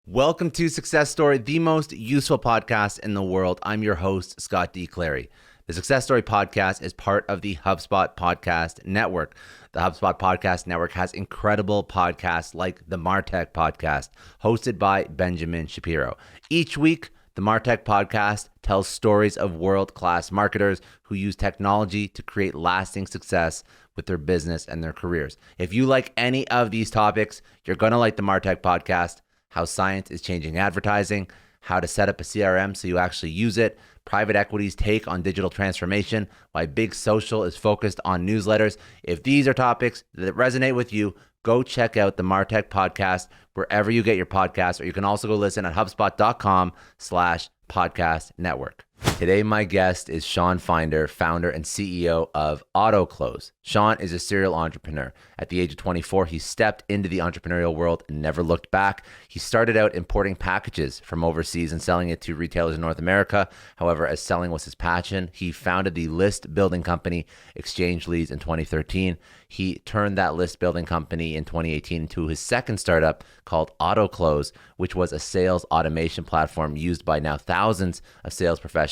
Welcome to Success Story, the most useful podcast in the world. I'm your host, Scott D. Clary. The Success Story podcast is part of the HubSpot Podcast Network. The HubSpot Podcast Network has incredible podcasts like the MarTech Podcast, hosted by Benjamin Shapiro. Each week, the MarTech Podcast tells stories of world-class marketers who use technology to create lasting success with their business and their careers. If you like any of these topics, you're going to like the MarTech Podcast. How science is changing advertising, how to set up a CRM so you actually use it, private equity's take on digital transformation, why big social is focused on newsletters. If these are topics that resonate with you, go check out the MarTech Podcast wherever you get your podcasts, or you can also go listen at HubSpot.com/podcast network. Today, my guest is Shawn Finder, founder and CEO of Autoklose. Shawn is a serial entrepreneur. At the age of 24, he stepped into the entrepreneurial world and never looked back. He started out importing packages from overseas and selling it to retailers in North America. However, as selling was his passion, he founded the list building company ExchangeLeads in 2013. He turned that list building company in 2018 into his second startup called Autoklose, which was a sales automation platform used by now thousands of sales professionals.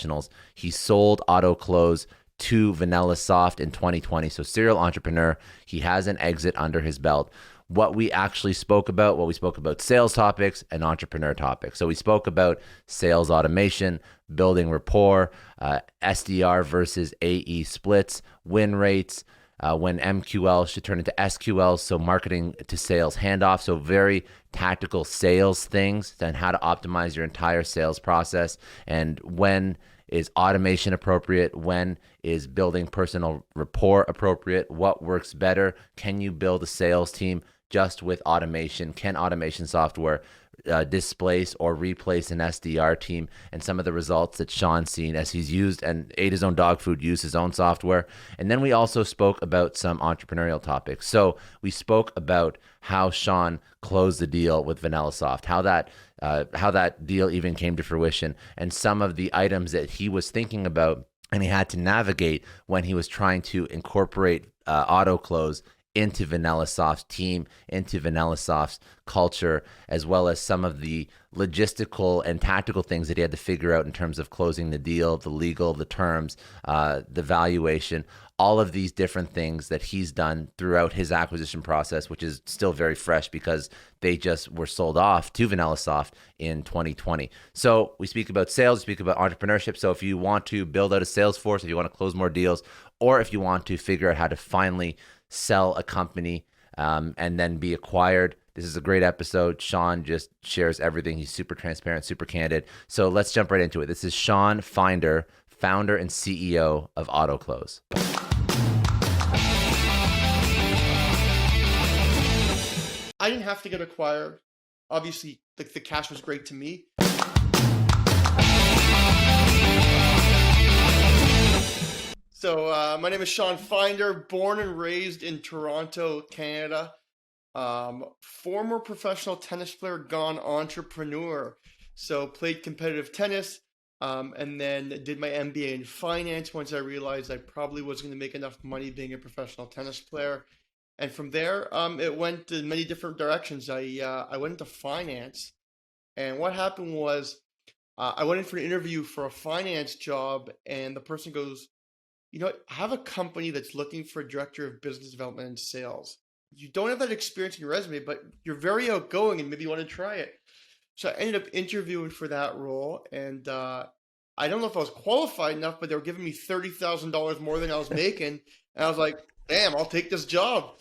He sold Autoklose to Vanillasoft in 2020. So serial entrepreneur, he has an exit under his belt. What we actually spoke about, sales topics and entrepreneur topics. So we spoke about sales automation, building rapport, SDR versus AE splits, win rates, when MQL should turn into SQL, so marketing to sales handoff, so very tactical sales things, and how to optimize your entire sales process, and when is automation appropriate, when is building personal rapport appropriate, what works better, can you build a sales team just with automation, can automation software displace or replace an SDR team, and some of the results that Shawn's seen as he's used and ate his own dog food, used his own software. And then we also spoke about some entrepreneurial topics. So we spoke about how Shawn closed the deal with Vanillasoft, how that deal even came to fruition, and some of the items that he was thinking about and he had to navigate when he was trying to incorporate Autoklose into Vanillasoft's team, into Vanillasoft's culture, as well as some of the logistical and tactical things that he had to figure out in terms of closing the deal, the legal, the terms, the valuation, all of these different things that he's done throughout his acquisition process, which is still very fresh because they just were sold off to Vanillasoft in 2020. So we speak about sales, we speak about entrepreneurship. So if you want to build out a sales force, if you want to close more deals, or if you want to figure out how to finally sell a company and then be acquired, this is a great episode. Shawn just shares everything. He's super transparent, super candid. So let's jump right into it. This is Shawn Finder, founder and CEO of Autoklose. I didn't have to get acquired. Obviously, the cash was great to me. So my name is Shawn Finder, born and raised in Toronto, Canada. Former professional tennis player, gone entrepreneur. So played competitive tennis and then did my MBA in finance once I realized I probably wasn't going to make enough money being a professional tennis player. And from there, it went in many different directions. I went into finance. And what happened was I went in for an interview for a finance job, and the person goes, you know, I have a company that's looking for a director of business development and sales. You don't have that experience in your resume, but you're very outgoing and maybe you want to try it. So I ended up interviewing for that role, and I don't know if I was qualified enough, but they were giving me $30,000 more than I was making. And I was like, damn, I'll take this job.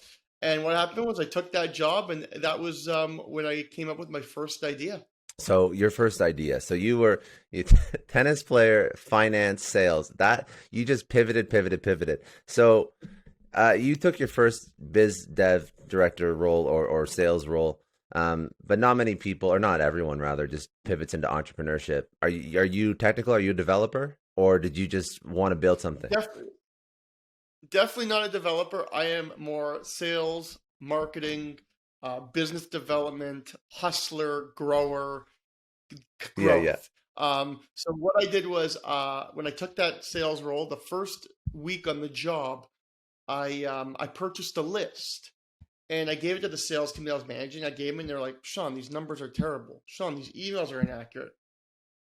And what happened was I took that job, and that was when I came up with my first idea. So your first idea. So you were tennis player, finance, sales. That you just pivoted. So you took your first biz dev director role or sales role, but not many people, or not everyone rather, just pivots into entrepreneurship. Are you technical? Are you a developer, or did you just want to build something? Definitely not a developer. I am more sales, marketing, business development, hustler, grower, growth. Yeah. So what I did was when I took that sales role, the first week on the job, I purchased a list, And I gave it to the sales team that I was managing. I gave them, and they're like, Shawn, these numbers are terrible. Shawn, these emails are inaccurate.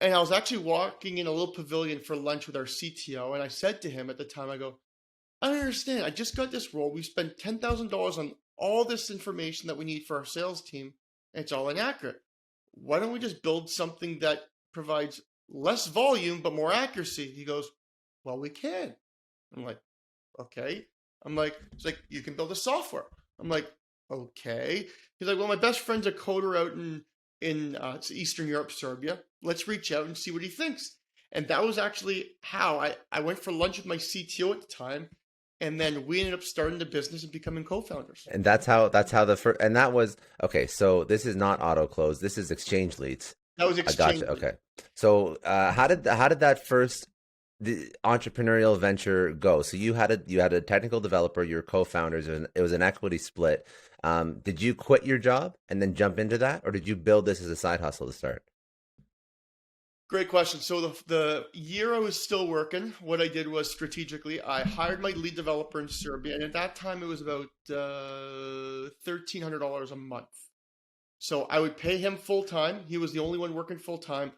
And I was actually walking in a little pavilion for lunch with our CTO. And I said to him at the time, I go, I don't understand. I just got this role. We spent $10,000 on all this information that we need for our sales team, and it's all inaccurate. Why don't we just build something that provides less volume but more accuracy? He goes, well, we can. I'm like, okay. I'm like, it's like, you can build a software. I'm like, okay. He's like, well, my best friend's a coder out in Eastern Europe, Serbia. Let's reach out and see what he thinks. And that was actually how I went for lunch with my CTO at the time. And then we ended up starting the business and becoming co-founders. And that's how the first, and that was, okay. So this is not Autoklose. This is ExchangeLeads. That was ExchangeLeads. Gotcha. Okay. So how did that first the entrepreneurial venture go? So you had a technical developer, your co-founders, and it was an equity split. Did you quit your job and then jump into that, or did you build this as a side hustle to start? Great question. So the year I was still working, what I did was strategically, I hired my lead developer in Serbia, and at that time it was about $1,300 a month. So I would pay him full time. He was the only one working full time.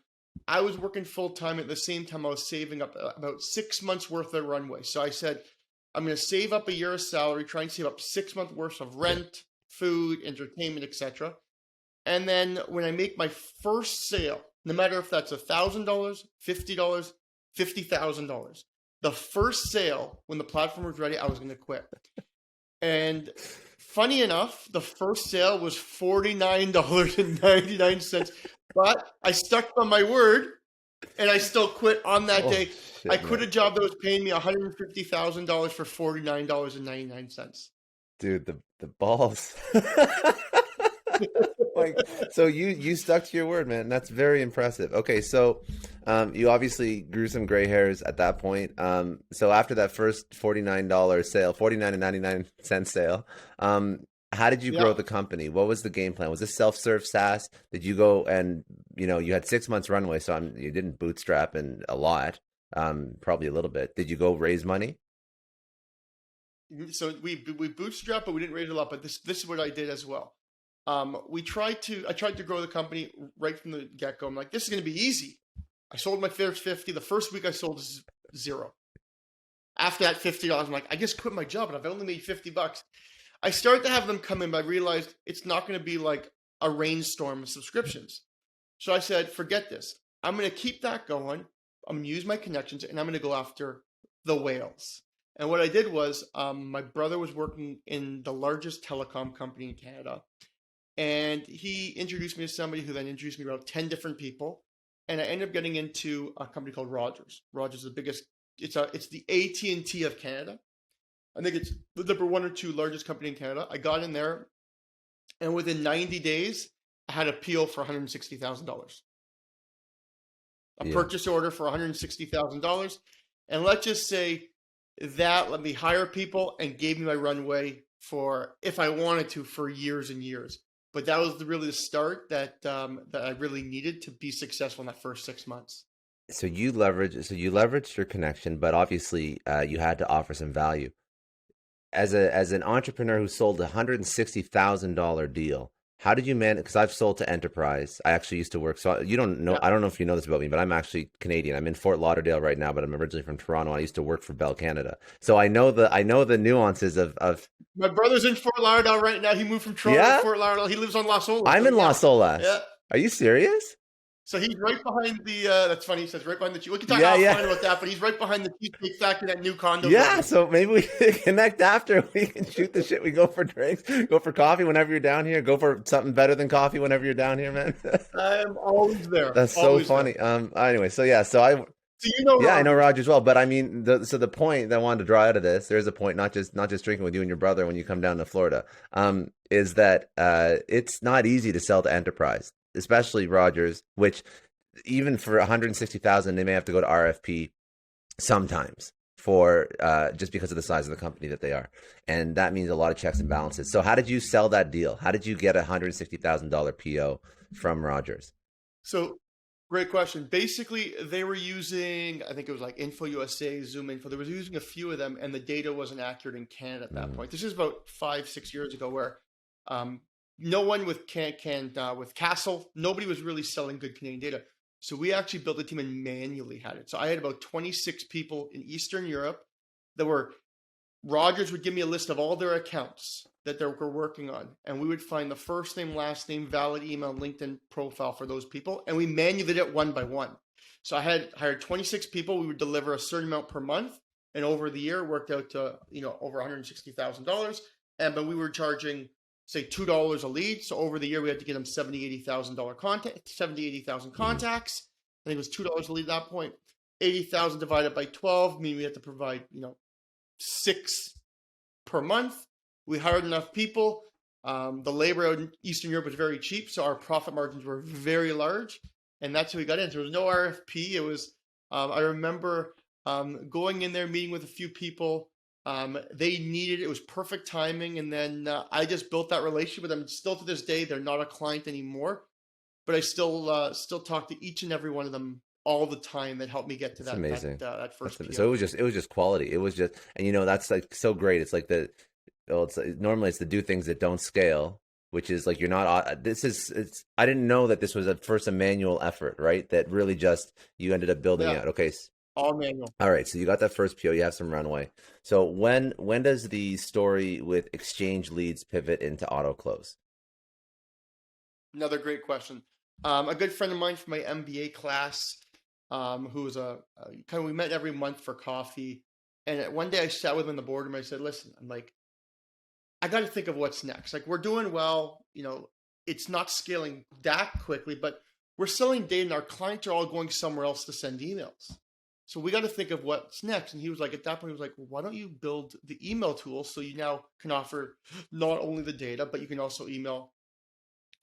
I was working full time at the same time. I was saving up about 6 months worth of runway. So I said, I'm going to save up a year of salary, try and save up 6 months worth of rent, food, entertainment, etc. And then when I make my first sale, no matter if that's $1,000, $50, $50,000, the first sale when the platform was ready, I was going to quit. And funny enough, the first sale was $49.99, but I stuck by my word and I still quit on that day. Shit, I quit a job that was paying me $150,000 for $49.99. Dude, the balls. Like, so you stuck to your word, man. That's very impressive. Okay, so you obviously grew some gray hairs at that point. So after that first $49 sale, 49.99 sale, how did you grow the company? What was the game plan? Was this self-serve SaaS? Did you go and you had 6 months runway, so you didn't bootstrap and a lot, probably a little bit. Did you go raise money? So we bootstrapped, but we didn't raise a lot. But this is what I did as well. I tried to grow the company right from the get-go. I'm like, this is going to be easy. I sold my first 50. The first week I sold $0. After that $50, I'm like, I just quit my job and I've only made $50. I started to have them come in, but I realized it's not going to be like a rainstorm of subscriptions. So I said, forget this. I'm going to keep that going. I'm going to use my connections and I'm going to go after the whales. And what I did was my brother was working in the largest telecom company in Canada. And he introduced me to somebody who then introduced me to about 10 different people. And I ended up getting into a company called Rogers. Rogers is the biggest, it's the AT&T of Canada. I think it's the number 1 or 2 largest company in Canada. I got in there, and within 90 days, I had a PO for $160,000. A purchase order for $160,000. And let's just say that let me hire people and gave me my runway for, if I wanted to, for years and years. But that was really the start that I really needed to be successful in that first 6 months. So you leveraged your connection, but obviously you had to offer some value. As an entrepreneur who sold $160,000 deal, how did you manage? Because I've sold to enterprise. I actually used to work. So you don't know. I don't know if you know this about me, but I'm actually Canadian. I'm in Fort Lauderdale right now, but I'm originally from Toronto. I used to work for Bell Canada, so I know the nuances of. My brother's in Fort Lauderdale right now. He moved from Toronto to Fort Lauderdale. He lives on Las Olas. I'm in Las Olas. Yeah. Are you serious? So he's right behind the. That's funny. He says right behind the. We can talk offline about that, but he's right behind the Cheesecake Factory, that new condo. Yeah, building. So maybe we can connect after. We can shoot the shit. We go for drinks, go for coffee whenever you're down here. Go for something better than coffee whenever you're down here, man. I'm always there. That's so funny. Anyway, so yeah, so I. So Roger. I know Roger as well. But I mean, the point that I wanted to draw out of this, there's a point, not just drinking with you and your brother when you come down to Florida, is that it's not easy to sell to enterprise, especially Rogers, which. Even for 160,000, they may have to go to RFP sometimes for just because of the size of the company that they are, and that means a lot of checks and balances. So, how did you sell that deal? How did you get a $160,000 PO from Rogers? So, great question. Basically, they were using, I think it was like Info USA, Zoom Info. They were using a few of them, and the data wasn't accurate in Canada at that point. This is about 5-6 years ago, where No one with with Castle, nobody was really selling good Canadian data. So we actually built a team and manually had it. So I had about 26 people in Eastern Europe that were, Rogers would give me a list of all their accounts that they were working on. And we would find the first name, last name, valid email, LinkedIn profile for those people. And we manually did it one by one. So I had hired 26 people. We would deliver a certain amount per month. And over the year, it worked out to, over $160,000. But we were charging, say, $2 a lead. So over the year, we had to get them $80,000 contacts. I think it was $2 a lead at that point. 80,000 divided by 12 mean we had to provide, 6 per month. We hired enough people. The labor out in Eastern Europe was very cheap, so our profit margins were very large, and that's how we got in. So there was no RFP. It was, I remember going in there, meeting with a few people. They needed it. It was perfect timing, and then I just built that relationship with them. Still to this day, they're not a client anymore, but I still talk to each and every one of them all the time. That helped me get to that first PO. So it was just quality. It was just, and that's like so great. It's like normally it's to do things that don't scale, which is like, I didn't know that this was at first a manual effort, right? That really just, you ended up building out. Okay. All manual. All right. So you got that first PO, you have some runway. So when does the story with ExchangeLeads pivot into Autoklose? Another great question. A good friend of mine from my MBA class, who was we met every month for coffee. And one day I sat with him in the boardroom. I said, listen, I'm like, I got to think of what's next. Like, we're doing well, it's not scaling that quickly, but we're selling data and our clients are all going somewhere else to send emails. So we got to think of what's next. And he was like, at that point, he was like, well, why don't you build the email tool so you now can offer not only the data, but you can also email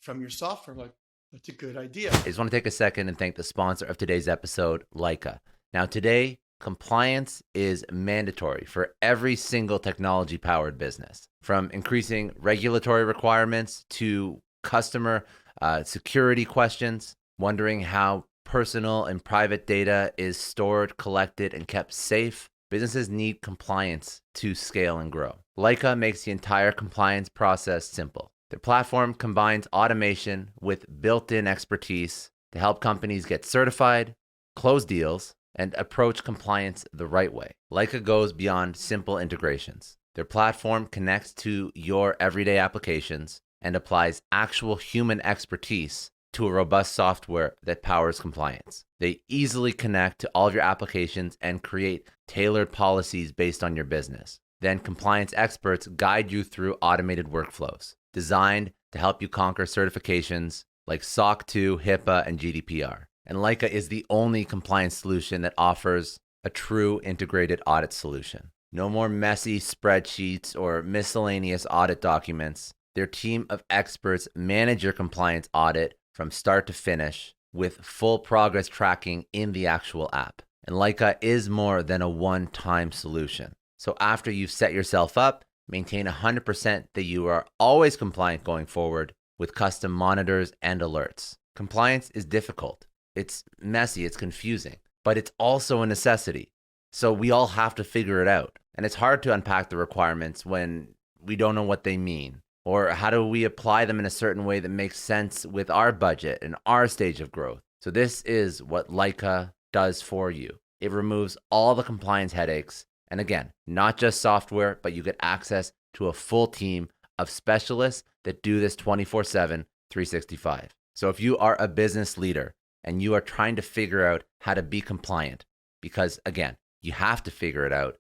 from your software. I'm like, that's a good idea. I just want to take a second and thank the sponsor of today's episode, Leica. Now, today, compliance is mandatory for every single technology-powered business, from increasing regulatory requirements to customer security questions, wondering how personal and private data is stored, collected, and kept safe. Businesses need compliance to scale and grow. Leica makes the entire compliance process simple. Their platform combines automation with built-in expertise to help companies get certified, close deals, and approach compliance the right way. Leica goes beyond simple integrations. Their platform connects to your everyday applications and applies actual human expertise to a robust software that powers compliance. They easily connect to all of your applications and create tailored policies based on your business. Then compliance experts guide you through automated workflows designed to help you conquer certifications like SOC 2, HIPAA, and GDPR. And Leica is the only compliance solution that offers a true integrated audit solution. No more messy spreadsheets or miscellaneous audit documents. Their team of experts manage your compliance audit from start to finish with full progress tracking in the actual app. And Leica is more than a one-time solution. So after you've set yourself up, maintain 100% that you are always compliant going forward with custom monitors and alerts. Compliance is difficult. It's messy, it's confusing, but it's also a necessity. So we all have to figure it out. And it's hard to unpack the requirements when we don't know what they mean, or how do we apply them in a certain way that makes sense with our budget and our stage of growth. So this is what Leica does for you. It removes all the compliance headaches. And again, not just software, but you get access to a full team of specialists that do this 24/7, 365. So if you are a business leader and you are trying to figure out how to be compliant, because again, you have to figure it out,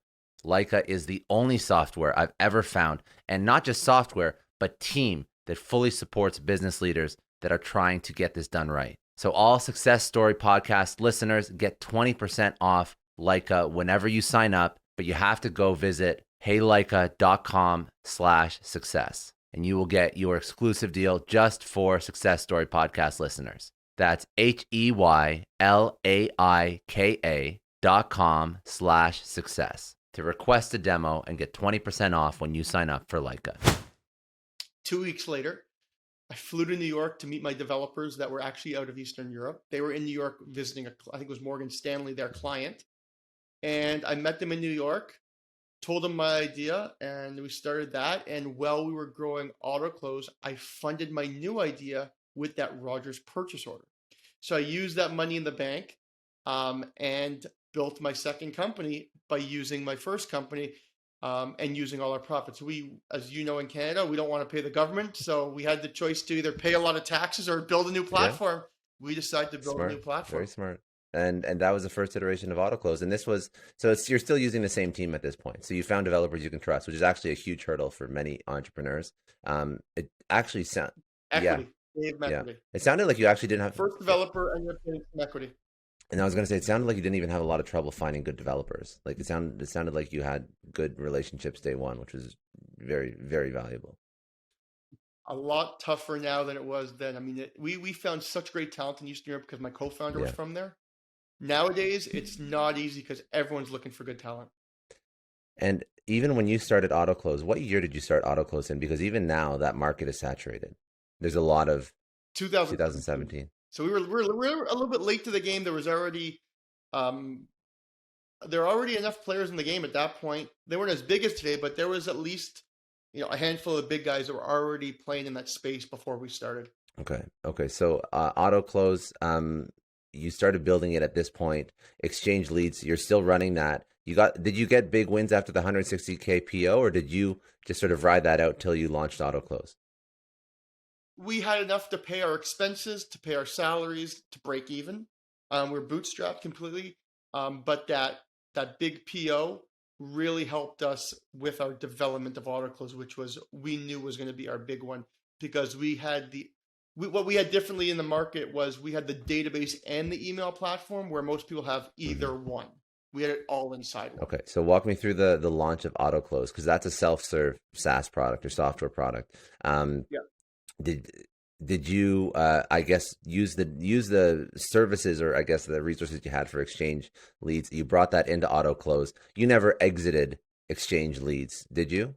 Leica is the only software I've ever found, and not just software, but team that fully supports business leaders that are trying to get this done right. So all Success Story podcast listeners get 20% off Leica whenever you sign up, but you have to go visit heyleica.com/success, and you will get your exclusive deal just for Success Story podcast listeners. That's HEYLAIKA.com/success to request a demo and get 20% off when you sign up for Leica. 2 weeks later, I flew to New York to meet my developers that were actually out of Eastern Europe. They were in New York visiting, I think it was Morgan Stanley, their client. And I met them in New York. told them my idea, and we started that. And while we were growing Autoklose, I funded my new idea with that Rogers purchase order. So I used that money in the bank, and built my second company by using my first company, and using all our profits. We, as you know, in Canada, we don't want to pay the government, so we had the choice to either pay a lot of taxes or build a new Yeah, platform. We decided to build a new smart, platform. very smart. And that was the first iteration of Autoklose. And this was so you're still using the same team at this point. So you found developers you can trust, which is actually a huge hurdle for many entrepreneurs. It actually sound yeah, Equity. They have yeah. equity. It sounded like you actually didn't have. First developer ended up getting some equity. And I was going to say, it sounded like you didn't even have a lot of trouble finding good developers. Like it sounded like you had good relationships day one, which was very, very valuable. A lot tougher now than it was then. I mean, we found such great talent in Eastern Europe because my co-founder was Yeah. from there. Nowadays, it's not easy because everyone's looking for good talent. And even when you started Autoklose, what year did you start Autoklose in? Because even now that market is saturated. There's a lot of 2017. So we're a little bit late to the game. There was already there are already enough players in the game at that point. They weren't as big as today, but there was at least a handful of big guys that were already playing in that space before we started. Okay. So Autoklose, you started building it at this point. ExchangeLeads, you're still running that. Did you get big wins after the 160K PO, or did you just sort of ride that out till you launched Autoklose? We had enough to pay our expenses, to pay our salaries, to break even. We're bootstrapped completely, but that big PO really helped us with our development of Autoklose, which we knew was going to be our big one, because what we had differently in the market was we had the database and the email platform, where most people have either one. We had it all inside one. Okay, so walk me through the launch of Autoklose, because that's a self-serve SaaS product or software product. Yeah. Did you I guess use the services, or I guess the resources you had for ExchangeLeads? You brought that into Autoklose. You never exited ExchangeLeads, did you?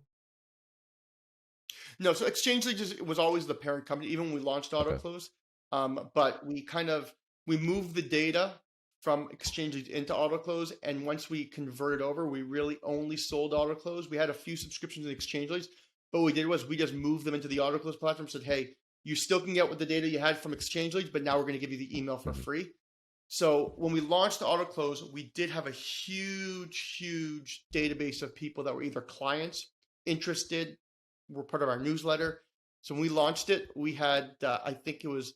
No, so ExchangeLeads was always the parent company, even when we launched Autoklose. But we moved the data from ExchangeLeads into Autoklose, and once we converted over, we really only sold Autoklose. We had a few subscriptions in ExchangeLeads, but what we did was we just moved them into the Autoklose platform. Said, hey, you still can get with the data you had from ExchangeLeads, but now we're going to give you the email for free. So when we launched Autoklose, we did have a huge database of people that were either clients, interested, were part of our newsletter. So when we launched it, we had, I think it was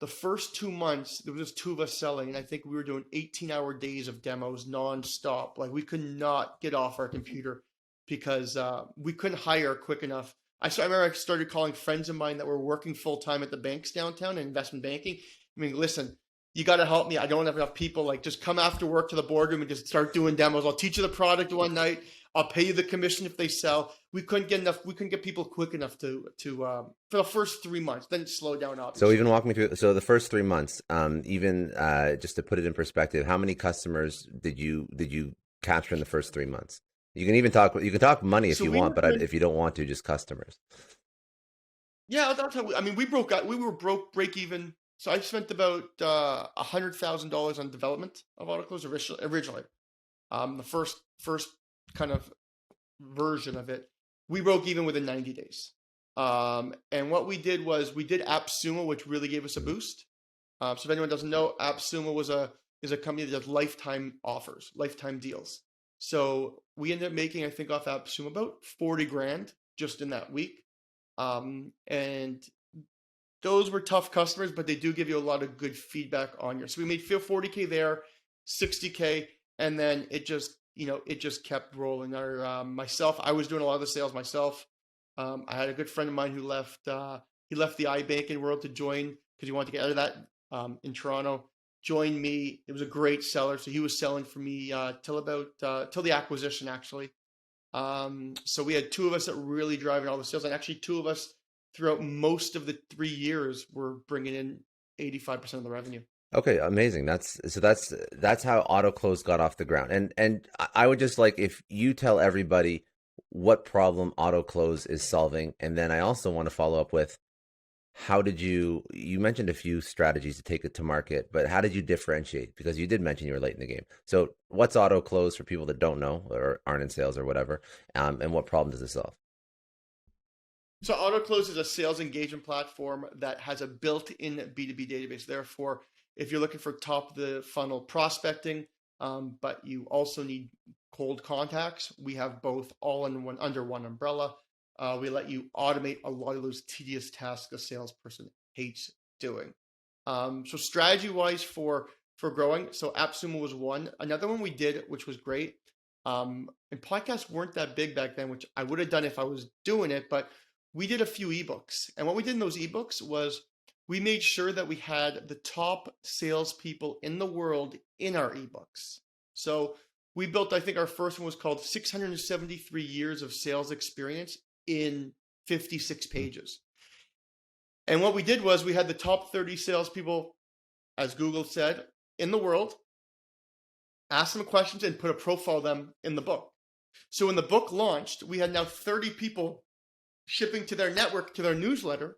the first 2 months, there was just two of us selling. And I think we were doing 18-hour days of demos nonstop. Like, we could not get off our computer because we couldn't hire quick enough. I remember I started calling friends of mine that were working full-time at the banks downtown in investment banking. I mean, listen, you got to help me. I don't have enough people. Like, just come after work to the boardroom and just start doing demos. I'll teach you the product one night. I'll pay you the commission if they sell. We couldn't get enough. We couldn't get people quick enough to for the first 3 months. Then it slowed down. Obviously. So even walk me through. So the first 3 months, just to put it in perspective, how many customers did you capture in the first 3 months? You can even talk. You can talk money if you want, but if you don't want to, just customers. Yeah, that's how. I mean, we were break even. So I spent about $100,000 on development of Autoklose originally. The first kind of version of it, we broke even within 90 days. And what we did was we did AppSumo, which really gave us a boost. So if anyone doesn't know, AppSumo is a company that does lifetime offers, lifetime deals. So we ended up making, I think, off AppSumo about 40 grand just in that week. And those were tough customers, but they do give you a lot of good feedback on your. So we made 40K there, 60K, and then it just kept rolling. I was doing a lot of the sales myself. I had a good friend of mine who left. He left the iBanking world to join because he wanted to get out of that in Toronto. Joined me. It was a great seller, so he was selling for me till the acquisition actually. So we had two of us that were really driving all the sales, and actually two of us throughout most of the 3 years were bringing in 85% of the revenue. Okay, amazing. That's how Autoklose got off the ground. And I would just like if you tell everybody what problem Autoklose is solving, and then I also want to follow up with how did you mentioned a few strategies to take it to market, but how did you differentiate? Because you did mention you were late in the game. So what's Autoklose for people that don't know or aren't in sales or whatever? And what problem does it solve? So Autoklose is a sales engagement platform that has a built-in B2B database. Therefore, if you're looking for top of the funnel prospecting, but you also need cold contacts, we have both all in one under one umbrella. We let you automate a lot of those tedious tasks a salesperson hates doing. So strategy-wise for growing, so AppSumo was one. Another one we did, which was great. And podcasts weren't that big back then, which I would have done if I was doing it, but we did a few ebooks. And what we did in those ebooks was we made sure that we had the top salespeople in the world in our ebooks. So we built, I think our first one was called 673 Years of Sales Experience in 56 pages. And what we did was we had the top 30 salespeople, as Google said, in the world, ask them questions and put a profile of them in the book. So when the book launched, we had now 30 people shipping to their network, to their newsletter,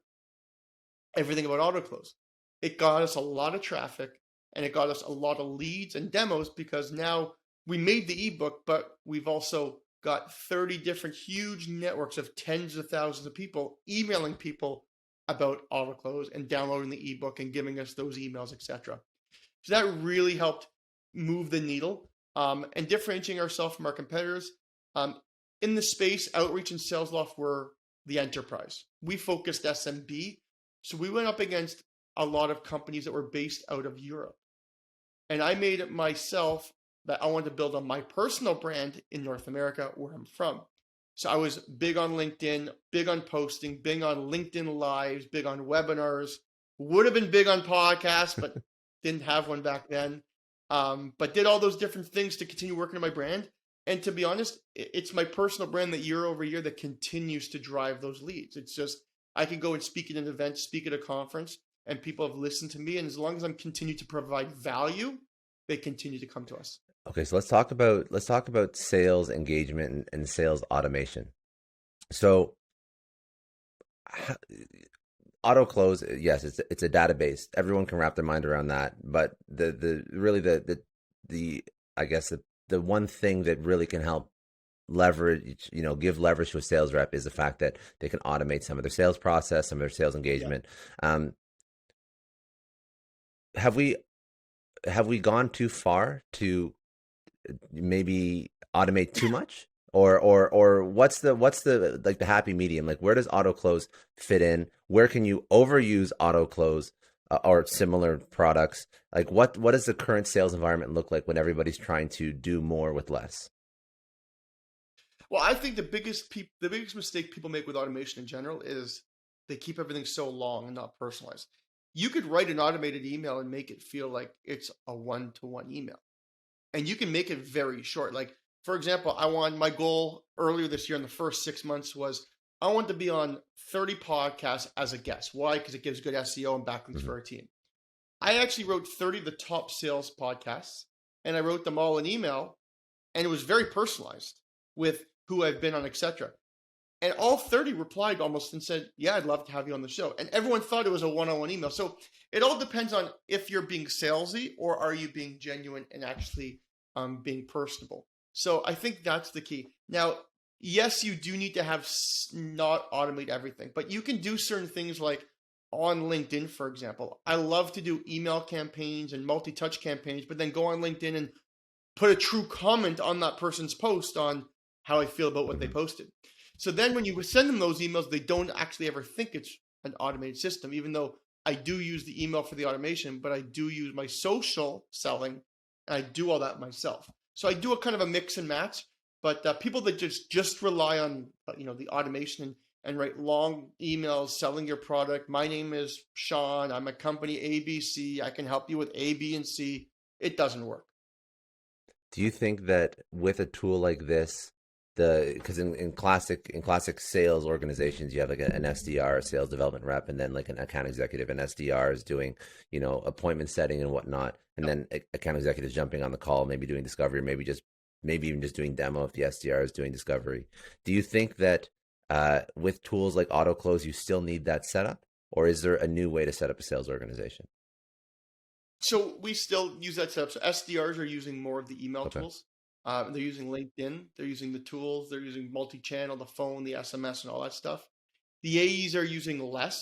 everything about Autoklose. It got us a lot of traffic and it got us a lot of leads and demos because now we made the ebook, but we've also got 30 different huge networks of tens of thousands of people emailing people about Autoklose and downloading the ebook and giving us those emails, etc. So that really helped move the needle and differentiating ourselves from our competitors. In the space, Outreach and SalesLoft were the enterprise. We focused SMB. So we went up against a lot of companies that were based out of Europe. And I made it myself that I wanted to build on my personal brand in North America, where I'm from. So I was big on LinkedIn, big on posting, big on LinkedIn Lives, big on webinars, would have been big on podcasts, but didn't have one back then. But did all those different things to continue working on my brand. And to be honest, it's my personal brand that year over year that continues to drive those leads. It's just, I can go and speak at an event, speak at a conference, and people have listened to me. And as long as I'm continue to provide value, they continue to come to us. Okay, so let's talk about sales engagement and sales automation. So Autoklose, yes, it's a database. Everyone can wrap their mind around that. But the I guess the one thing that really can help leverage, give leverage to a sales rep is the fact that they can automate some of their sales process, some of their sales engagement. Yeah. Have we gone too far to maybe automate too much? Or what's the like the happy medium? Like, where does Autoklose fit in? Where can you overuse Autoklose or similar products? Like, what does the current sales environment look like when everybody's trying to do more with less? Well, I think the biggest mistake people make with automation in general is they keep everything so long and not personalized. You could write an automated email and make it feel like it's a one-to-one email, and you can make it very short. Like, for example, my goal earlier this year in the first 6 months was I want to be on 30 podcasts as a guest. Why? Because it gives good SEO and backlinks for our team. I actually wrote 30 of the top sales podcasts, and I wrote them all in email, and it was very personalized with who I've been on, etc. And all 30 replied almost and said, yeah, I'd love to have you on the show. And everyone thought it was a one-on-one email. So it all depends on if you're being salesy or are you being genuine and actually being personable. So I think that's the key. Now, yes, you do need to have not automate everything, but you can do certain things like on LinkedIn, for example. I love to do email campaigns and multi-touch campaigns, but then go on LinkedIn and put a true comment on that person's post on how I feel about what they posted. So then when you send them those emails, they don't actually ever think it's an automated system, even though I do use the email for the automation, but I do use my social selling and I do all that myself. So I do a kind of a mix and match, but people that just rely on the automation and write long emails selling your product. My name is Shawn. I'm a company ABC. I can help you with A, B, and C. It doesn't work. Do you think that with a tool like this, because in classic sales organizations, you have like an SDR, a sales development rep, and then like an account executive, and SDR is doing, appointment setting and whatnot. And then account executives jumping on the call, maybe doing discovery, maybe even just doing demo if the SDR is doing discovery. Do you think that with tools like Autoklose, you still need that setup? or is there a new way to set up a sales organization? So we still use that setup. So SDRs are using more of the email tools. They're using LinkedIn. They're using the tools. They're using multi-channel, the phone, the SMS, and all that stuff. The AEs are using less.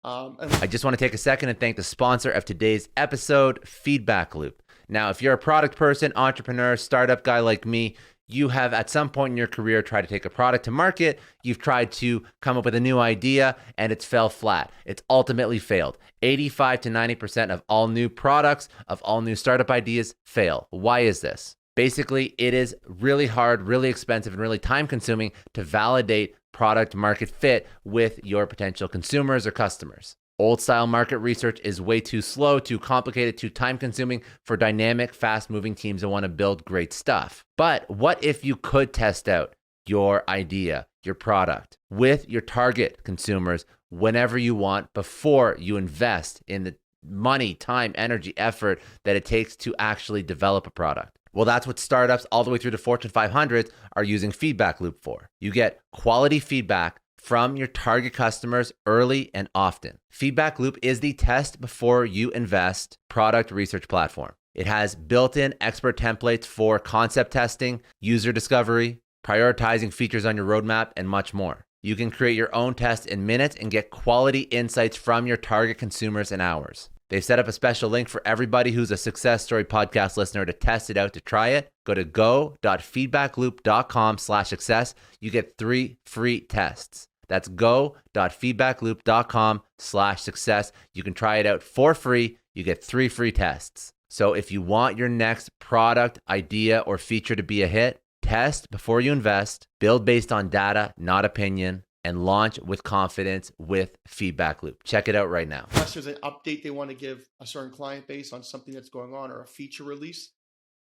I just want to take a second and thank the sponsor of today's episode, Feedback Loop. Now, if you're a product person, entrepreneur, startup guy like me, you have at some point in your career tried to take a product to market. You've tried to come up with a new idea and it's fell flat. It's ultimately failed. 85 to 90% of all new products, of all new startup ideas fail. Why is this? Basically, it is really hard, really expensive, and really time consuming to validate product market fit with your potential consumers or customers. Old style market research is way too slow, too complicated, too time consuming for dynamic, fast moving teams that want to build great stuff. But what if you could test out your idea, your product with your target consumers whenever you want before you invest in the money, time, energy, effort that it takes to actually develop a product? Well, that's what startups all the way through to Fortune 500s are using Feedback Loop for. You get quality feedback from your target customers early and often. Feedback Loop is the test before you invest product research platform. It has built-in expert templates for concept testing, user discovery, prioritizing features on your roadmap, and much more. You can create your own test in minutes and get quality insights from your target consumers in hours. They've set up a special link for everybody who's a Success Story podcast listener to test it out, to try it. Go to go.feedbackloop.com/success. You get 3 free tests. That's go.feedbackloop.com/success. You can try it out for free. You get 3 free tests. So if you want your next product, idea, or feature to be a hit, test before you invest, build based on data, not opinion, and launch with confidence with Feedback Loop. Check it out right now. Unless there's an update they want to give a certain client base on something that's going on or a feature release.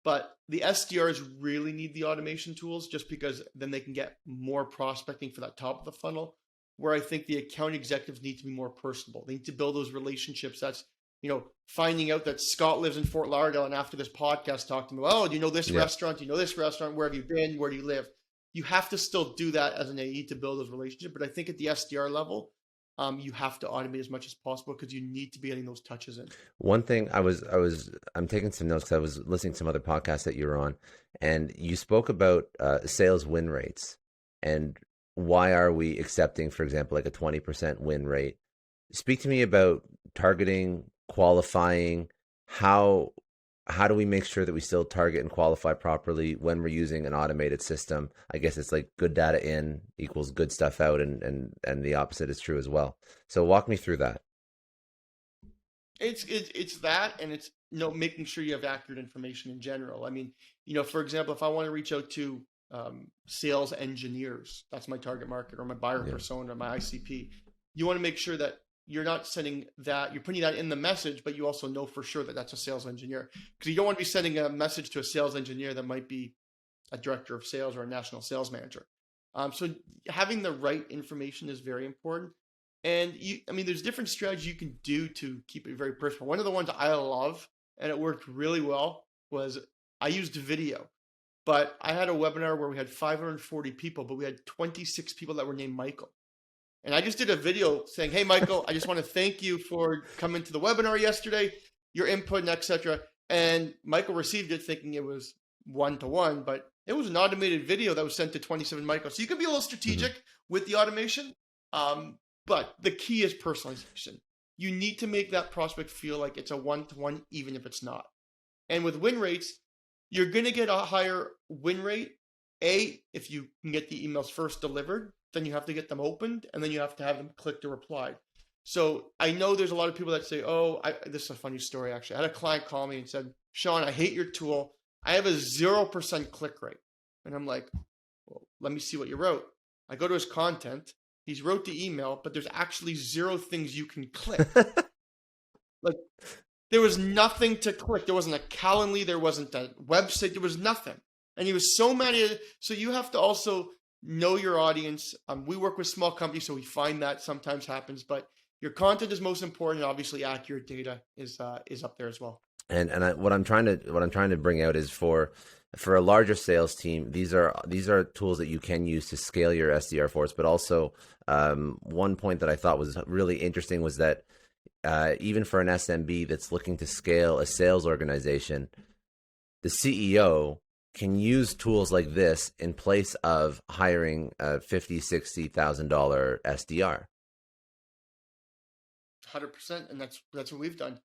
But the SDRs really need the automation tools just because then they can get more prospecting for that top of the funnel, where I think the account executives need to be more personable. They need to build those relationships. That's, finding out that Scott lives in Fort Lauderdale and after this podcast talk to him, oh, do you know this restaurant? Do you know this restaurant? Where have you been? Where do you live? You have to still do that as an AE to build those relationships. But I think at the SDR level, you have to automate as much as possible because you need to be getting those touches in. One thing I'm taking some notes because I was listening to some other podcasts that you were on, and you spoke about sales win rates and why are we accepting, for example, like a 20% win rate. Speak to me about targeting, qualifying, how do we make sure that we still target and qualify properly when we're using an automated system? I guess it's like good data in equals good stuff out, and the opposite is true as well. So walk me through that. It's that, and it's making sure you have accurate information in general. I mean, for example, if I want to reach out to sales engineers, that's my target market, or my buyer persona, or my ICP. You want to make sure that you're not sending that, you're putting that in the message, but you also know for sure that that's a sales engineer. Because you don't want to be sending a message to a sales engineer that might be a director of sales or a national sales manager. So having the right information is very important. And there's different strategies you can do to keep it very personal. One of the ones I love, and it worked really well, was I used video. But I had a webinar where we had 540 people, but we had 26 people that were named Michael. And I just did a video saying, hey, Michael, I just want to thank you for coming to the webinar yesterday, your input, and etc. And Michael received it thinking it was one-to-one, but it was an automated video that was sent to 27 Michael. So you can be a little strategic with the automation, but the key is personalization. You need to make that prospect feel like it's a one-to-one, even if it's not. And with win rates, you're going to get a higher win rate. If you can get the emails first delivered, then you have to get them opened, and then you have to have them clicked or replied. So I know there's a lot of people that say, this is a funny story, actually. I had a client call me and said, Shawn, I hate your tool. I have a 0% click rate. And I'm like, well, let me see what you wrote. I go to his content. He's wrote the email, but there's actually 0 things you can click. Like, there was nothing to click. There wasn't a Calendly. There wasn't a website. There was nothing. And he was so mad at it. So you have to also know your audience. We work with small companies, so we find that sometimes happens. But your content is most important, and obviously accurate data is up there as well. And what I'm trying to bring out is for for a larger sales team, these are tools that you can use to scale your SDR force. But also, one point that I thought was really interesting was that even for an SMB that's looking to scale a sales organization, the CEO can use tools like this in place of hiring a $50,000-$60,000 SDR. 100%, and that's what we've done.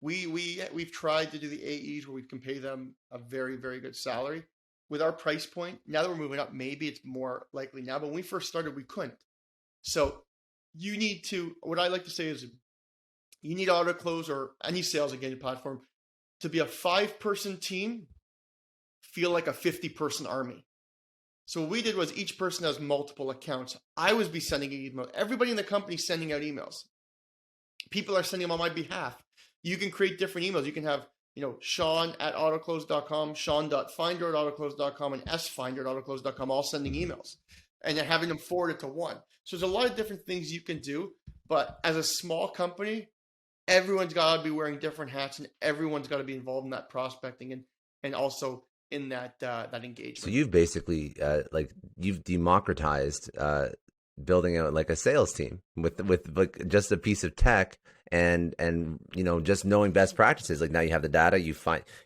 We've tried to do the AEs where we can pay them a very, very good salary. With our price point, now that we're moving up, maybe it's more likely now, but when we first started, we couldn't. So you need to, what I like to say is, you need Autoklose or any sales engagement platform to be a 5-person team, feel like a 50-person army. So what we did was each person has multiple accounts. I would be sending emails. Everybody in the company is sending out emails. People are sending them on my behalf. You can create different emails. You can have, Shawn at autoklose.com, Shawn.Finder at autoklose.com, and sfinder at autoklose.com, all sending emails. And then having them forwarded to one. So there's a lot of different things you can do. But as a small company, everyone's got to be wearing different hats, and everyone's got to be involved in that prospecting and also in that engagement. So you've basically you've democratized building out like a sales team with like just a piece of tech and just knowing best practices. Like now you have the data,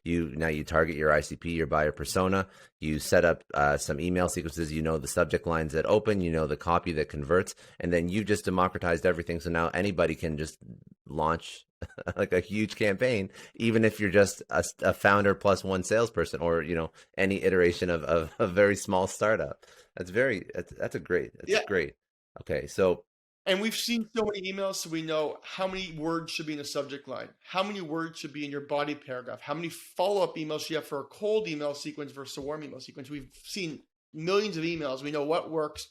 now you target your ICP, your buyer persona, you set up some email sequences, the subject lines that open, the copy that converts, and then you just democratized everything. So now anybody can just launch like a huge campaign, even if you're just a founder plus one salesperson, or any iteration of a very small startup. That's great. Okay, so. And we've seen so many emails, so we know how many words should be in the subject line, how many words should be in your body paragraph, how many follow-up emails you have for a cold email sequence versus a warm email sequence. We've seen millions of emails. We know what works,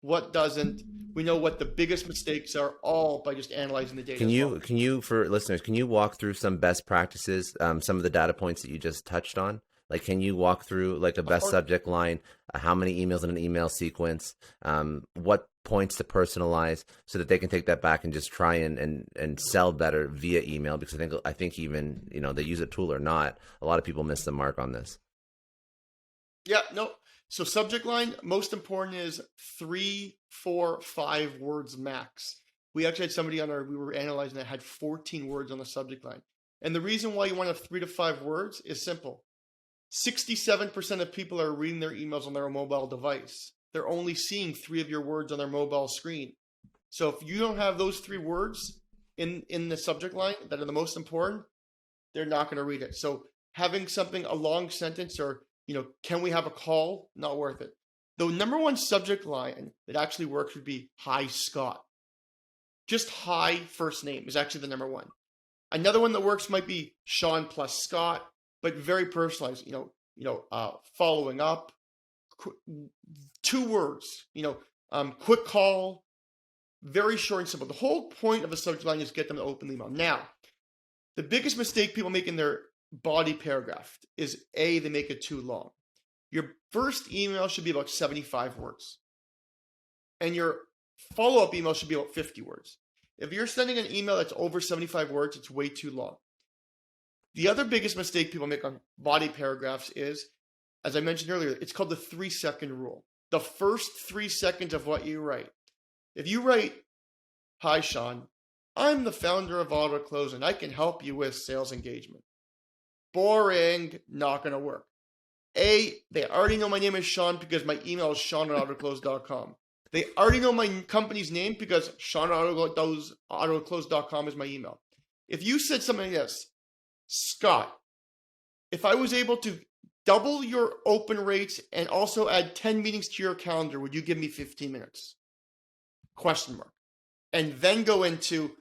what doesn't. We know what the biggest mistakes are, all by just analyzing the data. Can you, for listeners, can you walk through some best practices, some of the data points that you just touched on? Like, can you walk through like a best subject line, how many emails in an email sequence, what points to personalize, so that they can take that back and just try and sell better via email? Because I think even, they use a tool or not, a lot of people miss the mark on this. Yeah, no. So subject line, most important is 3, 4, 5 words max. We actually had somebody we were analyzing that had 14 words on the subject line. And the reason why you want to have 3 to 5 words is simple. 67% of people are reading their emails on their mobile device. They're only seeing 3 of your words on their mobile screen. So if you don't have those 3 words in the subject line that are the most important, they're not going to read it. So having something, a long sentence, or, can we have a call? Not worth it. The number one subject line that actually works would be, hi, Scott. Just hi, first name is actually the number one. Another one that works might be Shawn plus Scott, but very personalized, following up, 2 words, quick call, very short and simple. The whole point of a subject line is get them to open the email. Now, the biggest mistake people make in their body paragraph is they make it too long. Your first email should be about 75 words. And your follow-up email should be about 50 words. If you're sending an email that's over 75 words, it's way too long. The other biggest mistake people make on body paragraphs is, as I mentioned earlier, it's called the 3-second rule. The first 3 seconds of what you write. If you write, hi, Shawn, I'm the founder of Autoklose and I can help you with sales engagement. Boring, not going to work. They already know my name is Shawn because my email is Shawn@autoklose.com. They already know my company's name because Shawn@autoklose.com is my email. If you said something like this, Scott, if I was able to double your open rates and also add 10 meetings to your calendar, would you give me 15 minutes? Question mark. And then go into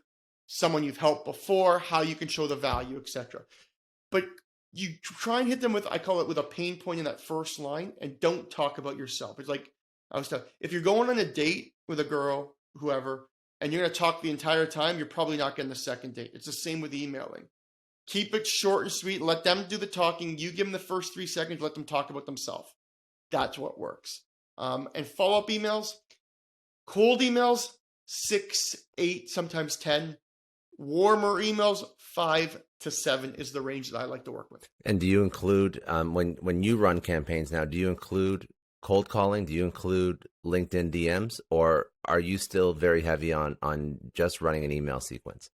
someone you've helped before, how you can show the value, etc. But you try and hit them with, I call it with a pain point in that first line, and don't talk about yourself. It's like, if you're going on a date with a girl, whoever, and you're going to talk the entire time, you're probably not getting the second date. It's the same with emailing. Keep it short and sweet. Let them do the talking. You give them the first 3 seconds. Let them talk about themselves. That's what works. And follow-up emails, cold emails, 6, 8, sometimes 10. Warmer emails, 5 to 7 is the range that I like to work with. And do you include, when you run campaigns now, do you include cold calling? Do you include LinkedIn DMs, or are you still very heavy on just running an email sequence?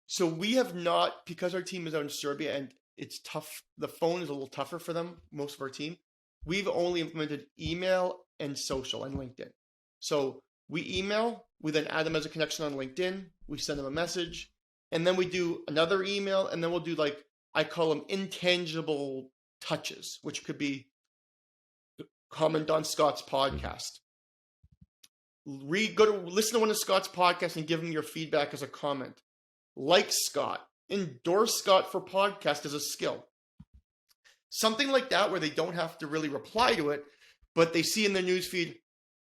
So we have not, because our team is out in Serbia and it's tough, the phone is a little tougher for them, most of our team, we've only implemented email and social and LinkedIn. So we email, we then add them as a connection on LinkedIn, we send them a message, and then we do another email, and then we'll do, like, I call them intangible touches, which could be comment on Scott's podcast. Go to listen to one of Scott's podcasts and give him your feedback as a comment. Like Scott, endorse Scott for podcast as a skill. Something like that where they don't have to really reply to it, but they see in their newsfeed,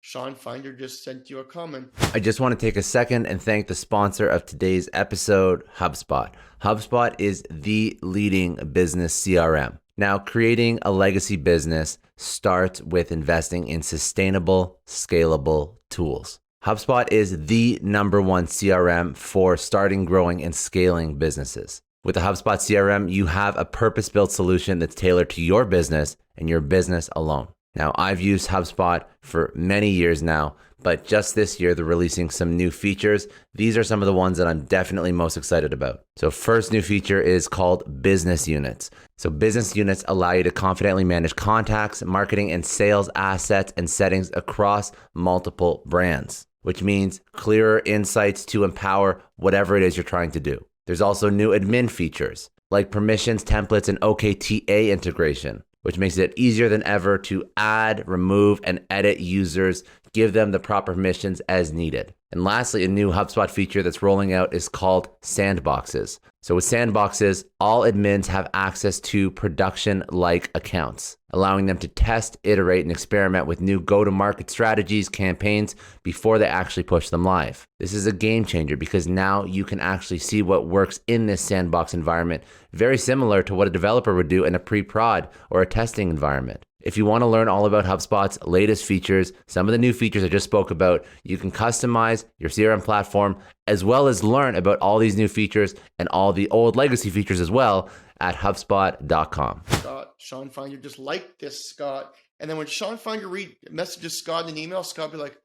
Shawn Finder just sent you a comment. I just want to take a second and thank the sponsor of today's episode, HubSpot. HubSpot is the leading business CRM. Now, creating a legacy business starts with investing in sustainable, scalable tools. HubSpot is the number one CRM for starting, growing, and scaling businesses. With the HubSpot CRM, you have a purpose-built solution that's tailored to your business and your business alone. Now, I've used HubSpot for many years now, but just this year, they're releasing some new features. These are some of the ones that I'm definitely most excited about. So first new feature is called business units. So business units allow you to confidently manage contacts, marketing, and sales assets and settings across multiple brands, which means clearer insights to empower whatever it is you're trying to do. There's also new admin features like permissions, templates, and OKTA integration, which makes it easier than ever to add, remove, and edit users, give them the proper permissions as needed. And lastly, a new HubSpot feature that's rolling out is called sandboxes. So with sandboxes, all admins have access to production-like accounts, allowing them to test, iterate, and experiment with new go-to-market strategies, campaigns, before they actually push them live. This is a game changer because now you can actually see what works in this sandbox environment, very similar to what a developer would do in a pre-prod or a testing environment. If you want to learn all about HubSpot's latest features, some of the new features I just spoke about, you can customize your CRM platform as well as learn about all these new features and all the old legacy features as well at HubSpot.com. Scott, Shawn Finder just liked this, Scott. And then when Shawn Finder messages Scott in an email, Scott will be like,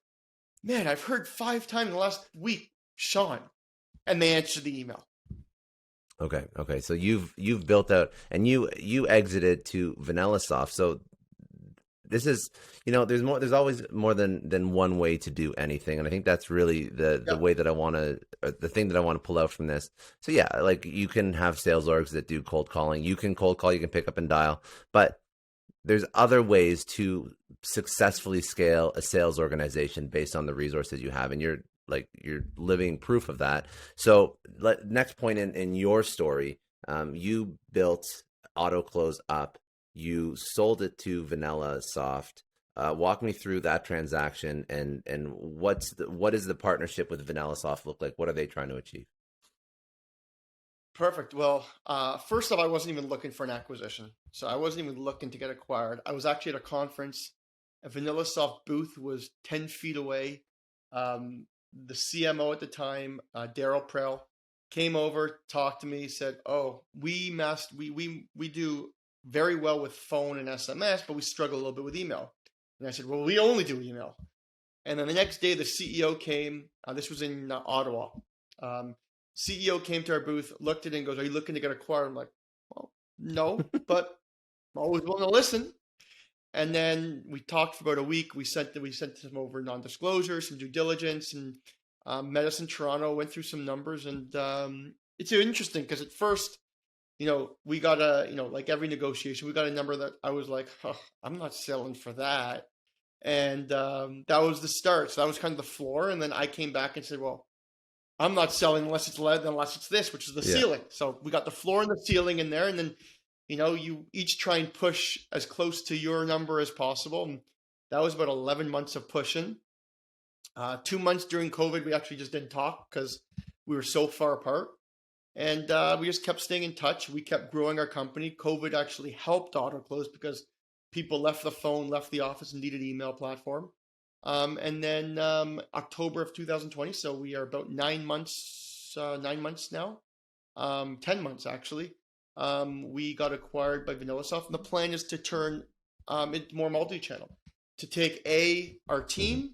man, I've heard 5 times in the last week, Shawn. And they answer the email. Okay. So you've built out, and you exited to Vanillasoft. So this is, there's always more than one way to do anything. And I think that's really the way that I want to, the thing that I want to pull out from this. So yeah, like you can have sales orgs that do cold calling. You can cold call, you can pick up and dial, but there's other ways to successfully scale a sales organization based on the resources you have. And you're living proof of that. So next point in your story, you built Autoklose up. You sold it to Vanillasoft. Walk me through that transaction and what is the partnership with Vanillasoft look like? What are they trying to achieve? Perfect. Well, first off, I wasn't even looking for an acquisition. So I wasn't even looking to get acquired. I was actually at a conference. A Vanillasoft booth was 10 feet away. The CMO at the time, Daryl Prell, came over, talked to me, said, "Oh, we do very well with phone and SMS, but we struggle a little bit with email." And I said, "Well, we only do email." And then the next day, the CEO came. This was in Ottawa. CEO came to our booth, looked at it, and goes, "Are you looking to get acquired?" I'm like, "Well, no, but I'm always willing to listen." And then we talked for about a week. We sent them over non-disclosure, some due diligence, and met us in Toronto. Went through some numbers, and it's interesting because at first, we got like every negotiation, we got a number that I was like, I'm not selling for that. And that was the start. So that was kind of the floor. And then I came back and said, well, I'm not selling unless it's lead, unless it's this, which is the ceiling. So we got the floor and the ceiling in there. And then, you each try and push as close to your number as possible. And that was about 11 months of pushing. 2 months during COVID, we actually just didn't talk because we were so far apart. And we just kept staying in touch. We kept growing our company. COVID actually helped Autoklose because people left the phone, left the office, and needed an email platform. And then October of 2020, so we are about 9 months 9 months now, 10 months actually. We got acquired by Vanillasoft, and the plan is to turn it more multi-channel, to take our team,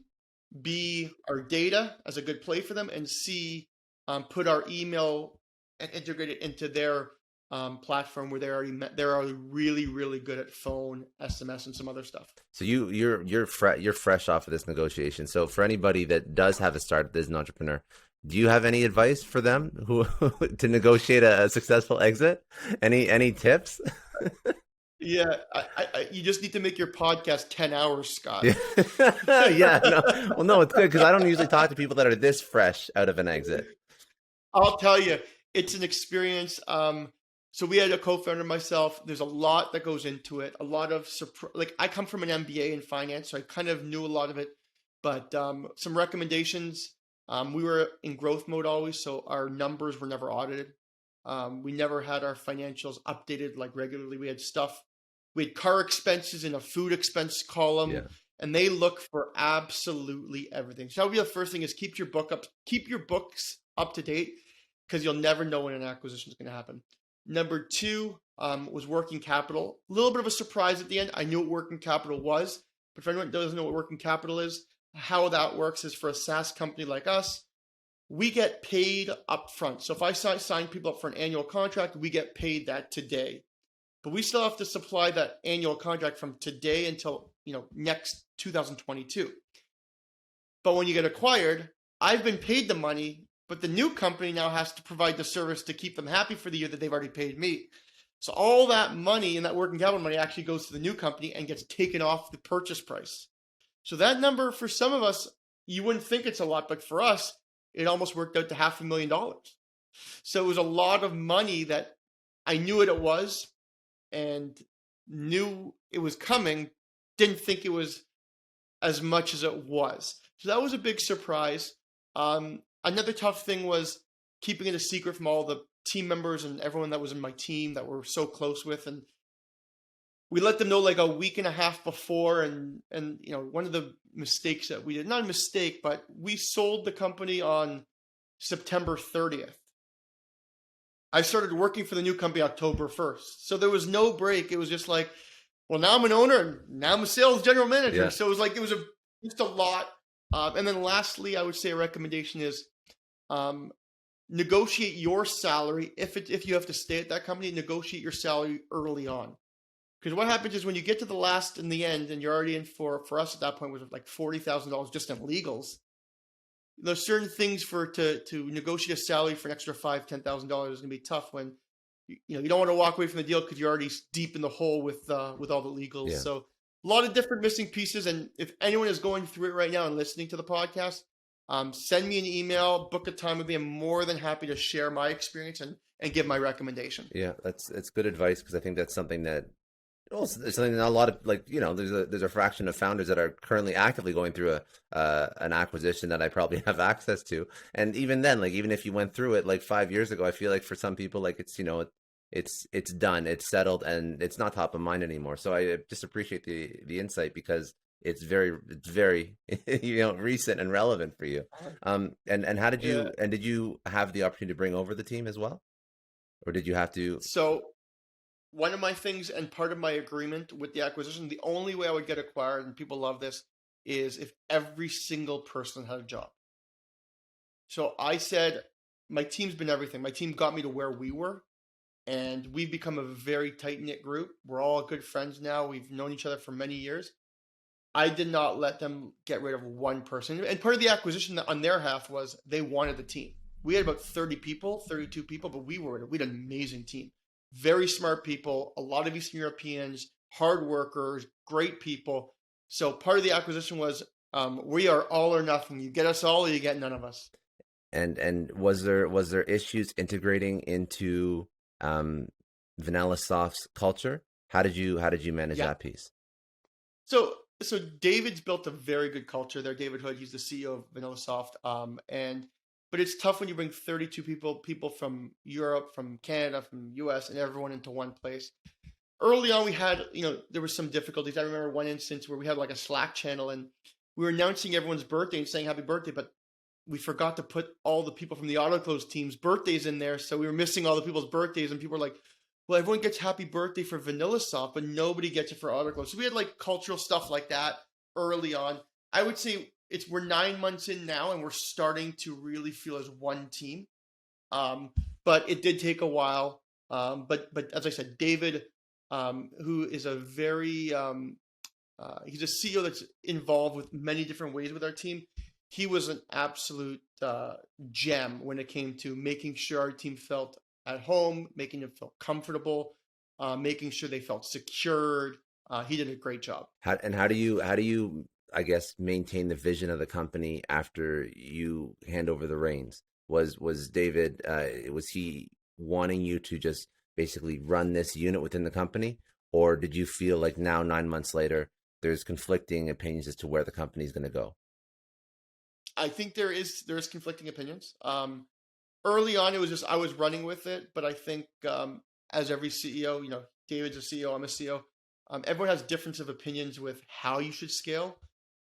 B, our data as a good play for them, and C, put our email and integrate it into their platform where they're already really good at phone, SMS, and some other stuff. So you're fresh off of this negotiation. So for anybody that does have a start as an entrepreneur, do you have any advice for them who to negotiate a successful exit? Any tips? Yeah, you just need to make your podcast 10 hours, Scott. Yeah, no. Well, no, it's good because I don't usually talk to people that are this fresh out of an exit. I'll tell you, it's an experience. So we had a co-founder, myself. There's a lot that goes into it. A lot of like I come from an MBA in finance, so I kind of knew a lot of it. But some recommendations. We were in growth mode always, so our numbers were never audited. We never had our financials updated like regularly. We had car expenses in a food expense column, and they look for absolutely everything. So that would be the first thing: is keep your books up to date, because you'll never know when an acquisition is going to happen. Number 2 was working capital. A little bit of a surprise at the end. I knew what working capital was, but for anyone that doesn't know what working capital is, how that works is for a SaaS company like us, we get paid up front. So if I sign people up for an annual contract, we get paid that today. But we still have to supply that annual contract from today until next 2022. But when you get acquired, I've been paid the money, but the new company now has to provide the service to keep them happy for the year that they've already paid me. So all that money and that working capital money actually goes to the new company and gets taken off the purchase price. So that number, for some of us, you wouldn't think it's a lot, but for us, it almost worked out to $500,000. So it was a lot of money that I knew what it was and knew it was coming, didn't think it was as much as it was. So that was a big surprise. Another tough thing was keeping it a secret from all the team members and everyone that was in my team that we're so close with. And we let them know like a week and a half before. And one of the mistakes that we did, not a mistake, but we sold the company on September 30th. I started working for the new company October 1st. So there was no break. It was just like, well, now I'm an owner and now I'm a sales general manager. Yeah. So it was like, just a lot. And then lastly, I would say a recommendation is negotiate your salary. If you have to stay at that company, negotiate your salary early on. Because what happens is when you get to the last in the end and you're already in for us at that point was like $40,000 just in legals. There's certain things to negotiate a salary for an extra $5,000, $10,000 is going to be tough when you don't want to walk away from the deal because you're already deep in the hole with all the legals. Yeah. So a lot of different missing pieces. And if anyone is going through it right now and listening to the podcast, send me an email, book a time with me. I'm more than happy to share my experience and give my recommendation. Yeah, that's good advice, because I think that's something that there's something that a lot of there's a fraction of founders that are currently actively going through an acquisition that I probably have access to. And even then, even if you went through it 5 years ago, I feel like for some people it's it's done, it's settled, and it's not top of mind anymore. So I just appreciate the insight, because it's very recent and relevant for you. And how did you and did you have the opportunity to bring over the team as well, or did you have to? So one of my things and part of my agreement with the acquisition, the only way I would get acquired, and people love this, is if every single person had a job. So I said, my team's been everything. My team got me to where we were, and we've become a very tight-knit group. We're all good friends now. We've known each other for many years. I did not let them get rid of one person. And part of the acquisition on their half was they wanted the team. We had about 32 people, but we had an amazing team. Very smart people, a lot of Eastern Europeans, hard workers, great people. So part of the acquisition was we are all or nothing. You get us all or you get none of us. And was there issues integrating into Vanillasoft's culture? How did you manage that piece? So David's built a very good culture there. David Hood, he's the CEO of Vanillasoft. But it's tough when you bring 32 people from Europe, from Canada, from US, and everyone into one place. Early on, we had, there were some difficulties. I remember one instance where we had a Slack channel and we were announcing everyone's birthday and saying happy birthday, but we forgot to put all the people from the Autoklose team's birthdays in there. So we were missing all the people's birthdays, and people were like, well, everyone gets happy birthday for Vanillasoft, but nobody gets it for Autoklose. So we had like cultural stuff like that early on. I would say we're 9 months in now, and we're starting to really feel as one team. But it did take a while. But as I said, David, who is a very he's a CEO that's involved with many different ways with our team. He was an absolute gem when it came to making sure our team felt at home, making them feel comfortable, making sure they felt secured. He did a great job. How do you, I guess, maintain the vision of the company after you hand over the reins? Was David, was he wanting you to just basically run this unit within the company? Or did you feel like now, 9 months later, there's conflicting opinions as to where the company is going to go? I think there is conflicting opinions. Early on, it was just I was running with it, but I think as every CEO, David's a CEO, I'm a CEO. Everyone has difference of opinions with how you should scale.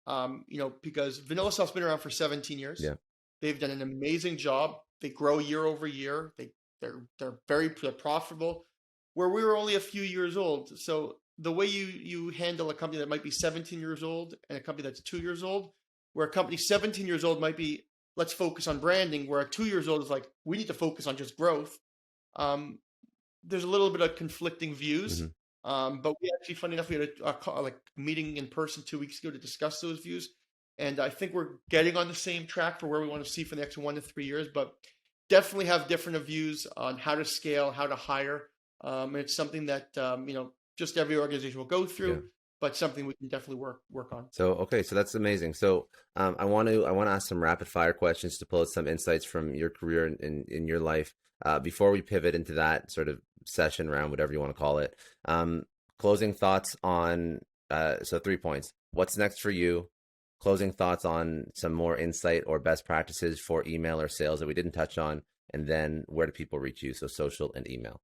Because Vanillasoft's been around for 17 years. Yeah. They've done an amazing job. They grow year over year. They're very profitable. Where we were only a few years old. So the way you handle a company that might be 17 years old and a company that's 2 years old, where a company 17 years old might be, let's focus on branding, where a 2 years old is like, we need to focus on just growth. There's a little bit of conflicting views. Mm-hmm. But we actually, funny enough, we had a meeting in person 2 weeks ago to discuss those views. And I think we're getting on the same track for where we want to see for the next 1 to 3 years, but definitely have different views on how to scale, how to hire. And it's something that, just every organization will go through. Yeah. But something we can definitely work on. So that's amazing. So I want to ask some rapid fire questions to pull out some insights from your career in your life before we pivot into that sort of session round, whatever you want to call it. Closing thoughts on 3 points. What's next for you? Closing thoughts on some more insight or best practices for email or sales that we didn't touch on, and then where do people reach you? So social and email.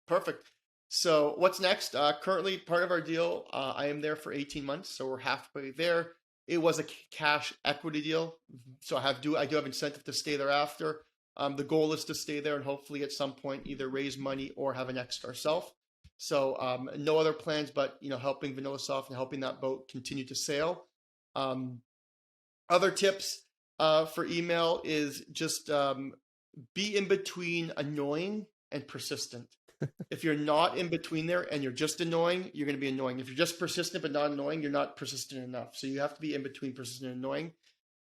Perfect. So what's next? Currently, part of our deal, I am there for 18 months, so we're halfway there. It was a cash equity deal, so I do have incentive to stay there after. The goal is to stay there and hopefully at some point either raise money or have an exit ourselves. So no other plans, but helping Vanillasoft and helping that boat continue to sail. Other tips for email is just be in between annoying and persistent. If you're not in between there and you're just annoying, you're going to be annoying. If you're just persistent but not annoying, you're not persistent enough. So you have to be in between persistent and annoying.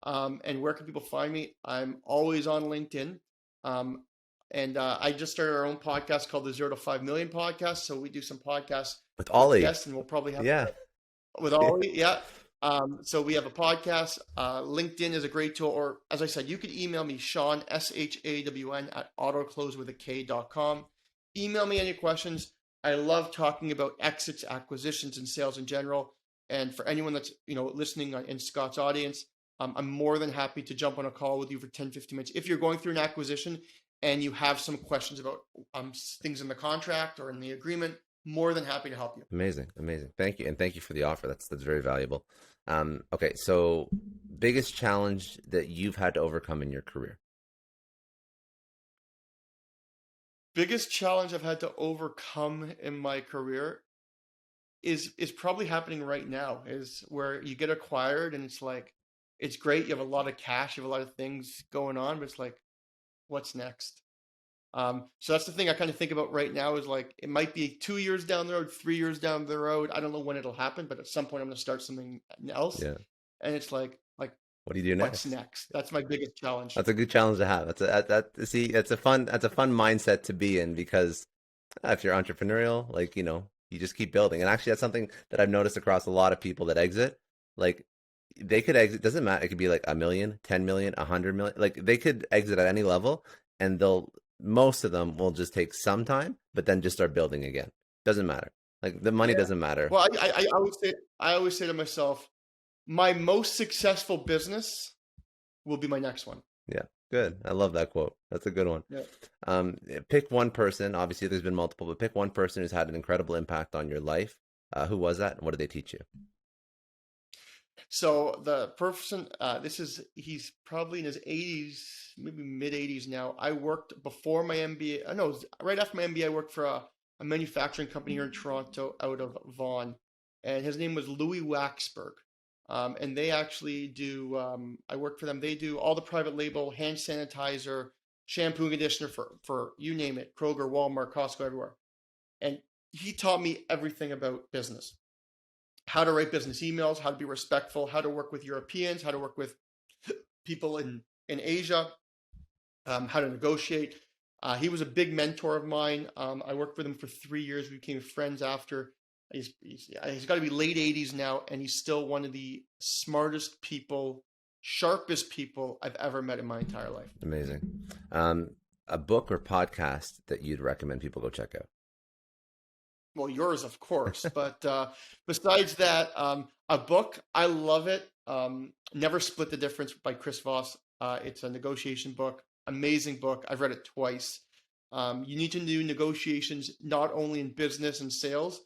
And where can people find me? I'm always on LinkedIn. And I just started our own podcast called the 0 to 5 Million podcast. So we do some podcasts with Ollie. Yes, and we'll probably have with Ollie. Yeah. So we have a podcast. LinkedIn is a great tool. Or as I said, you can email me, Shawn, SHAWN at autoklose.com. Email me any questions. I love talking about exits, acquisitions, and sales in general. And for anyone that's listening in Scott's audience, I'm more than happy to jump on a call with you for 10, 15 minutes. If you're going through an acquisition and you have some questions about things in the contract or in the agreement, more than happy to help you. Amazing. Thank you. And thank you for the offer. That's very valuable. Okay. So biggest challenge that you've had to overcome in your career? Biggest challenge I've had to overcome in my career is probably happening right now, is where you get acquired and it's like, it's great. You have a lot of cash, you have a lot of things going on, but it's like, what's next? So that's the thing I kind of think about right now, is like, it might be 2 years down the road, 3 years down the road. I don't know when it'll happen, but at some point I'm going to start something else. Yeah. And it's like, what do you do next? What's next? That's my biggest challenge. That's a good challenge to have. That's a fun mindset to be in, because if you're entrepreneurial, you just keep building. And actually, that's something that I've noticed across a lot of people that exit. Like, they could exit, doesn't matter. It could be like 1 million, 10 million, 100 million. Like, they could exit at any level, and most of them will just take some time, but then just start building again. Doesn't matter. Like, the money doesn't matter. Well, I always say to myself, my most successful business will be my next one. Yeah, good. I love that quote. That's a good one. Yeah. Pick one person. Obviously, there's been multiple, but pick one person who's had an incredible impact on your life. Who was that, and what did they teach you? So the person, he's probably in his 80s, maybe mid 80s now. I worked before my MBA. No, it was right after my MBA, I worked for a manufacturing company here in Toronto out of Vaughan. And his name was Louis Waxberg. And they actually do, I work for them. They do all the private label, hand sanitizer, shampoo and conditioner for you name it, Kroger, Walmart, Costco, everywhere. And he taught me everything about business. How to write business emails, how to be respectful, how to work with Europeans, how to work with people in Asia, how to negotiate. He was a big mentor of mine. I worked with him for 3 years. We became friends after. He's got to be late 80s now, and he's still one of the smartest people, sharpest people I've ever met in my entire life. Amazing. A book or podcast that you'd recommend people go check out? Well, yours, of course. But besides that, a book, I love it. Never Split the Difference by Chris Voss. It's a negotiation book. Amazing book. I've read it twice. You need to do negotiations not only in business and sales,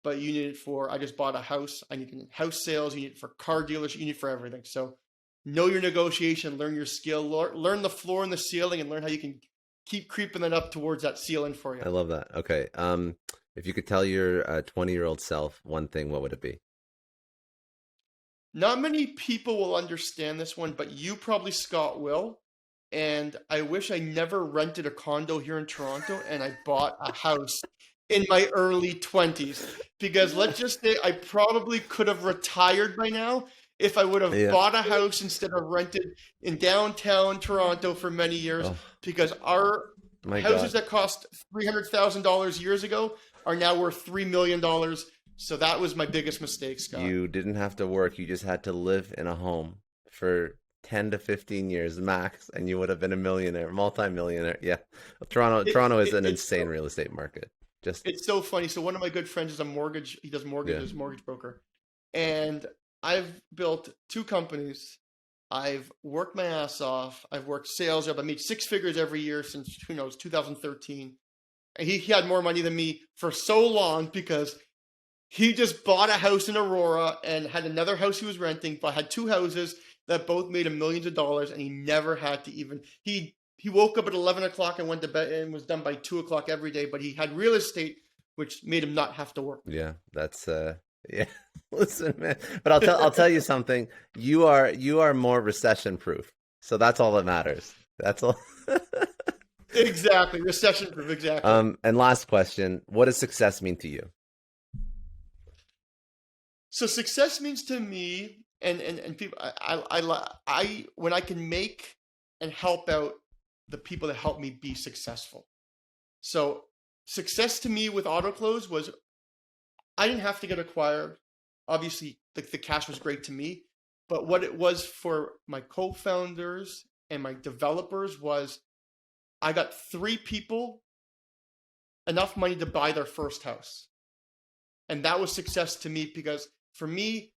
but you need it for, I just bought a house. I need it in house sales. You need it for car dealers. You need it for everything. So know your negotiation, learn your skill, learn the floor and the ceiling, and learn how you can keep creeping it up towards that ceiling for you. I love that. Okay. If you could tell your 20-year-old self one thing, what would it be? Not many people will understand this one, but you probably, Scott, will. And I wish I never rented a condo here in Toronto and I bought a house in my early 20s. Because let's just say I probably could have retired by now if I would have bought a house instead of rented in downtown Toronto for many years. Because our houses that cost $300,000 years ago are now worth $3 million. So that was my biggest mistake, Scott. You didn't have to work. You just had to live in a home for 10 to 15 years max, and you would have been a millionaire, multi-millionaire. Yeah. Toronto is an insane real estate market. It's so funny. So one of my good friends is he does mortgages, mortgage broker. And I've built 2 companies. I've worked my ass off. I've worked sales. I've made 6 figures every year since, 2013. And he had more money than me for so long because he just bought a house in Aurora and had another house he was renting, but had 2 houses that both made him millions of dollars, and he never had to even, he woke up at 11 o'clock and went to bed and was done by 2 o'clock every day, but he had real estate, which made him not have to work. Yeah, that's, yeah. Listen, man, but I'll tell you something. You are more recession proof. So that's all that matters. That's all. Exactly. Recession proof. Exactly. And last question, what does success mean to you? So success means to me, and people, I when I can make and help out the people that help me be successful. So success to me with Autoklose was, I didn't have to get acquired. Obviously, the cash was great to me, but what it was for my co-founders and my developers was, I got 3 people enough money to buy their first house. And that was success to me, because for me,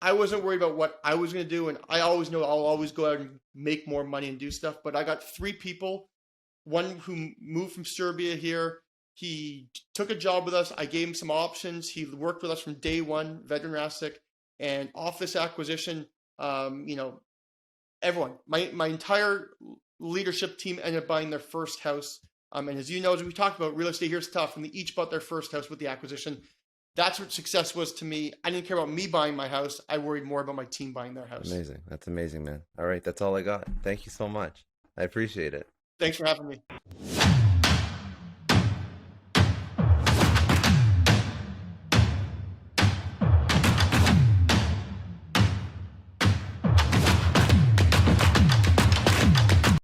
I wasn't worried about what I was going to do. And I always know I'll always go out and make more money and do stuff. But I got 3 people, one who moved from Serbia here. He took a job with us. I gave him some options. He worked with us from day one, veteran Rasic, and off this acquisition, everyone, my entire leadership team ended up buying their first house. And as you know, as we talked about, real estate here is tough, and they each bought their first house with the acquisition. That's what success was to me. I didn't care about me buying my house. I worried more about my team buying their house. Amazing. That's amazing, man. All right. That's all I got. Thank you so much. I appreciate it. Thanks for having me.